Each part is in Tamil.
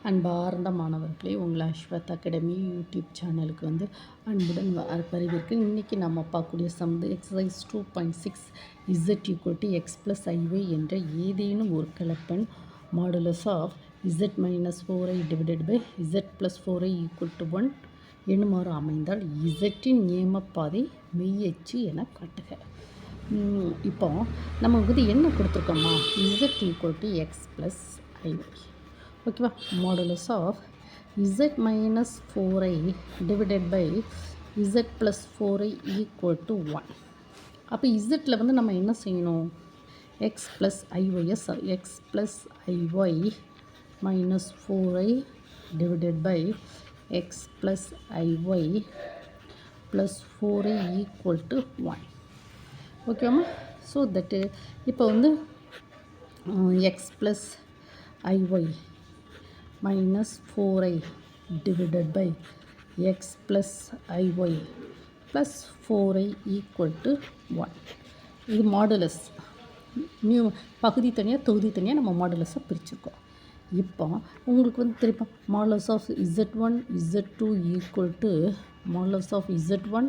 அன்பார்ந்த மாணவர்களே, உங்கள் அஸ்வத் அகாடமி யூடியூப் சேனலுக்கு அன்புடன் வரவேற்கிறேன். இன்றைக்கி நம்ம பார்க்கக்கூடிய some exercise 2.6 z = x + iy என்ற ஏதேனும் ஒரு கலப்பெண் modulus of z - 4i / z + 4i = 1 எனுமாறு அமைந்தால் z-இன் ஏமப்பாதை மெய்யச்சு என காட்டுக. இப்போ நம்ம என்ன கொடுத்துருக்கோமா, z = x + iy. ஓகேவா? Modulus of z - 4i / z + 4i = 1. அப்போ இசட்டில் நம்ம என்ன செய்யணும்? x + iy x + iy - 4i / x + iy + 4i = 1. ஓகேவா? ஸோ தட்டு இப்போ x + iy minus 4i / x plus iy plus 4i = 1. இது மாடுலஸ். நியூ பகுதி தனியாக தொகுதி தனியாக நம்ம மாடுலஸை பிரிச்சுருக்கோம். இப்போ உங்களுக்கு தெரியுமா, modulus of z1 z2 = modulus of z1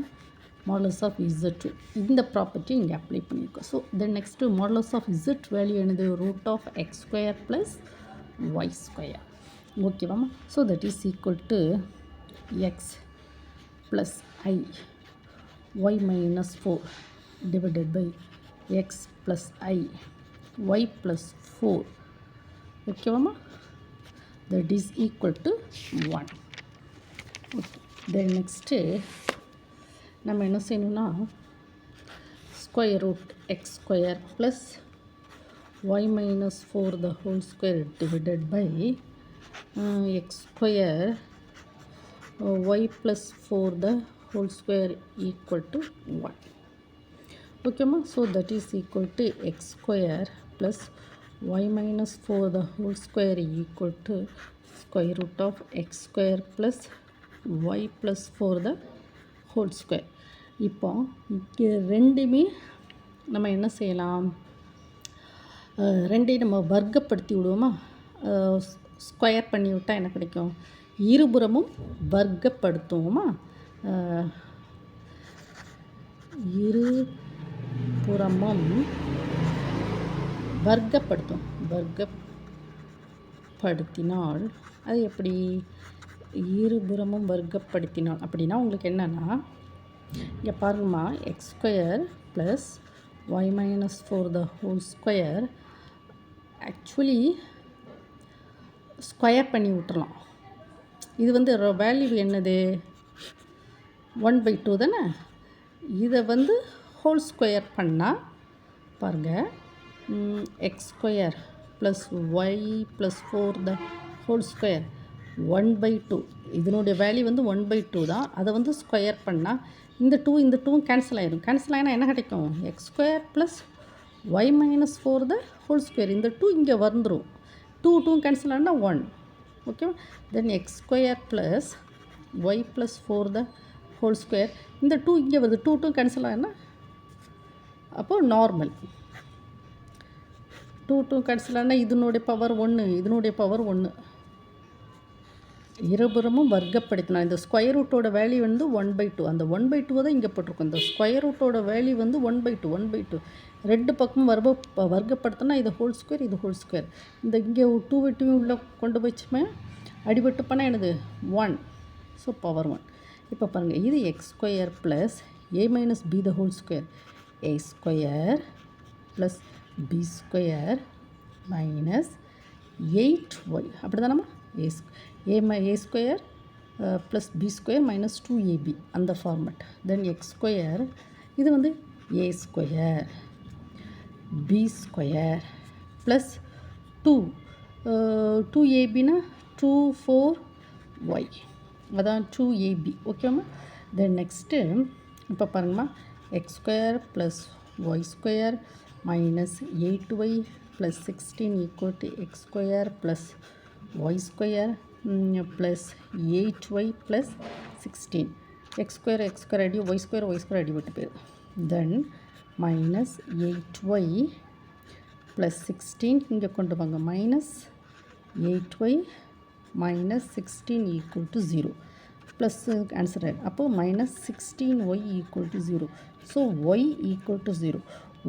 modulus of z2. இந்த ப்ராப்பர்ட்டி இங்கே அப்ளை பண்ணியிருக்கோம். So then next modulus of z value என்னது? √(x² + y²). ஓகேவா? So that is equal to x + I y - 4 / x + I y + 4. ஓகேவாம்மா? That is equal to 1. Okay. Then next நம்ம என்ன செய்யணும்னா, √(x² + y - 4 the whole square / x² y + 4 the whole square = 1. ஓகேம்மா? So that is equal to x² + y - 4 the whole square = √(x² + y + 4 the whole square. இப்போ இங்கே ரெண்டுமே நம்ம என்ன செய்யலாம்? ரெண்டையும் நம்ம வர்க்கப்படுத்தி விடுவோமா? ஸ்கொயர் பண்ணி விட்டால் என்ன கிடைக்கும்? இருபுறமும் வர்க்கப்படுத்துவோமா? இருபுறமும் வர்க்கப்படுத்தினால் அது எப்படி? இருபுறமும் வர்க்கப்படுத்தினால் அப்படின்னா உங்களுக்கு என்னென்னா, இங்கே பாருங்கம்மா, x² + y - 4 the whole square actually square பண்ணி விட்டுறலாம். இது வேல்யூ என்னது? 1/2 தானே? இதை ஹோல் ஸ்கொயர் பண்ணால் பாருங்கள், x² + y + 4 the whole square 1/2. இதனுடைய வேல்யூ 1/2 தான். அதை ஸ்கொயர் பண்ணால் இந்த 2 கேன்சல் ஆகிடும். கேன்சல் ஆகினா என்ன கிடைக்கும்? x² + y - 4 the whole square. இந்த 2 இங்கே வந்துடும். 2 கேன்சல் ஆனால் 1. ஓகேவா? தென் x² + y + 4 the whole square. இந்த 2 இங்கே வருது. 2 கேன்சல் ஆனால் அப்போது நார்மல். 2 கேன்சல் ஆனால் இதனுடைய பவர் 1, இதனுடைய பவர் 1. இருபுறமும் வர்க்கப்படுத்தினா இந்த ஸ்கொயர் ரூட்டோட வேல்யூ 1/2. அந்த 1/2 தான் இங்கே போட்டிருக்கோம். இந்த ஸ்கொயர் ரூட்டோட வேல்யூ 1/2. ரெண்டு பக்கமும் வர்க்கப்படுத்தினா இது ஹோல் ஸ்கொயர், இது ஹோல் ஸ்கொயர். இந்த இங்கே 2 உள்ளே கொண்டு போச்சுமே, அடிபட்டு பண்ணால் என்னது? 1. So power 1. இப்போ பாருங்கள், இது x² + a - b the whole square. a² + b² - 8y. அப்படி தானம்மா? a² + b² - 2ab அந்த ஃபார்மேட். தென் x² இது a² b² + 2 2ab 2 4y. அதான் 2ab. ஓகேம்மா? தென் நெக்ஸ்ட்டு இப்போ பாருங்கம்மா, x² + y² - 8y + 16 = x² + y² + 8y + 16. x² அடி y² அடிபட்டு போயிடும். தென் -8y + 16 இங்கே கொண்டு வாங்க, -8y minus 16 equal to 0 plus answer அப்போ minus 16y equal to 0 so y equal to 0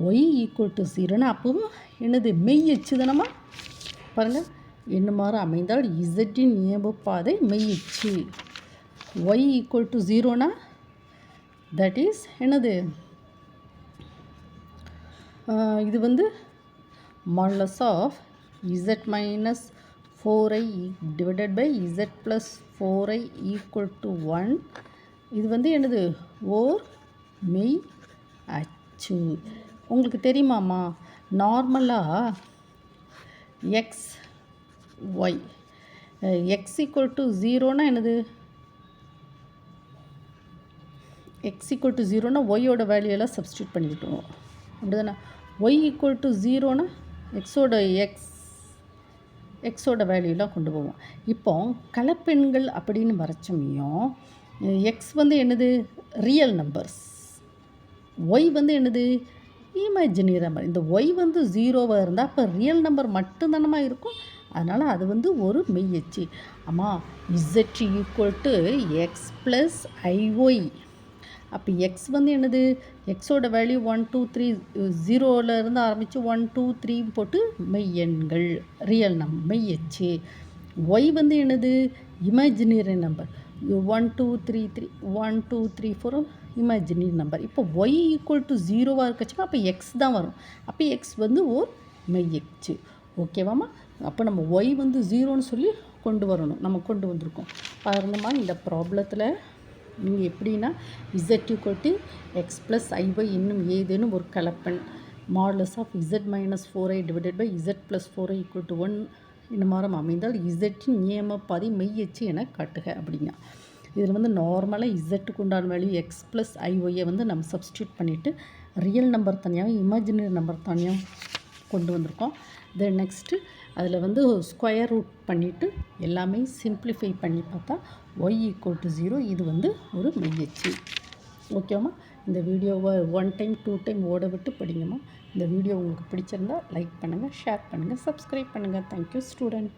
y equal to 0 அப்போ என்னது மெய் எச்சு தானம்மா பாருங்கள் என்னமாறு அமைந்தால் இசட்டின் இயல்புப்பாதை மெய் எச்சு y equal to 0 that is என்னது இது வந்து modulus of z minus 4i divided by z plus 4i equal to 1 இது வந்து என்னது ஓர் மெய் அச்சு உங்களுக்கு தெரியுமாம்மா நார்மலாக x y x equal to 0 என்னது எக்ஸ் ஈக்குவல் டு 0 ஒய்யோட வேல்யூலாம் சப்ஸ்டியூட் பண்ணிக்கிட்டோம் அப்படிதானே ஒய் ஈக்குவல் டு 0 எக்ஸோட வேல்யூலாம் கொண்டு போவோம் இப்போ கலப்பெண்கள் அப்படின்னு வரைச்சமையும் எக்ஸ் வந்து என்னது ரியல் நம்பர்ஸ் ஒய் வந்து என்னது இமேஜினரி நம்பர் இந்த ஒய் வந்து 0வாக இருந்தால் அப்போ ரியல் நம்பர் மட்டும்தானமா இருக்கும் அதனால் அது வந்து ஒரு மெய்யச்சு அம்மா Z equal to x plus ஐஒய் அப்போ எக்ஸ் வந்து என்னது எக்ஸோட வேல்யூ 1 2 3 0லேருந்து ஆரம்பித்து 1 2 3 போட்டு மெய்யெண்கள் ரியல் மெய்யச்சு ஒய் வந்து என்னது இமேஜினரி நம்பர் 1 2 3 3 1 2 3 4 இமேஜினரி நம்பர் இப்போ ஒய் ஈக்குவல் டு 0வாக இருக்கச்சுன்னா அப்போ எக்ஸ் தான் வரும் அப்போ எக்ஸ் வந்து ஓர் மெய்யச்சு ஓகேவாம்மா அப்போ நம்ம ஒய் வந்து 0ன்னு சொல்லி கொண்டு வரணும் நம்ம கொண்டு வந்திருக்கோம் பாருங்கம்மா இந்த ப்ராப்ளத்தில் நீங்கள் எப்படின்னா z equal to x plus i y இன்னும் ஏதேனும் ஒரு கலப்பெண் modulus of z minus 4i divided by z plus 4i equal to 1 இந்த மாதிரி அமைந்தால் இசட்டின் நியமப்பாதி மெய்யச்சு என காட்டுக அப்படிங்க இதில் வந்து நார்மலாக இசட்டுக்கு உண்டான வேல்யூ எக்ஸ் ப்ளஸ் ஐஒய்யை வந்து நம்ம சப்ஸ்டியூட் பண்ணிவிட்டு ரியல் நம்பர் தனியாகவும் இமேஜினரி நம்பர் தனியாகவும் கொண்டு வந்திருக்கோம் தென் நெக்ஸ்ட்டு அதில் வந்து ஸ்கொயர் ரூட் பண்ணிவிட்டு எல்லாமே சிம்பிளிஃபை பண்ணி பார்த்தா y ஈக்குவல் டு 0 இது வந்து ஒரு மெய்யச்சு ஓகேம்மா இந்த வீடியோவை 1 டைம் 2 டைம் ஓட விட்டு படிங்கம்மா இந்த வீடியோ உங்களுக்கு பிடிச்சிருந்தா லைக் பண்ணுங்கள் ஷேர் பண்ணுங்கள் சப்ஸ்கிரைப் பண்ணுங்கள் தேங்க்யூ ஸ்டூடெண்ட்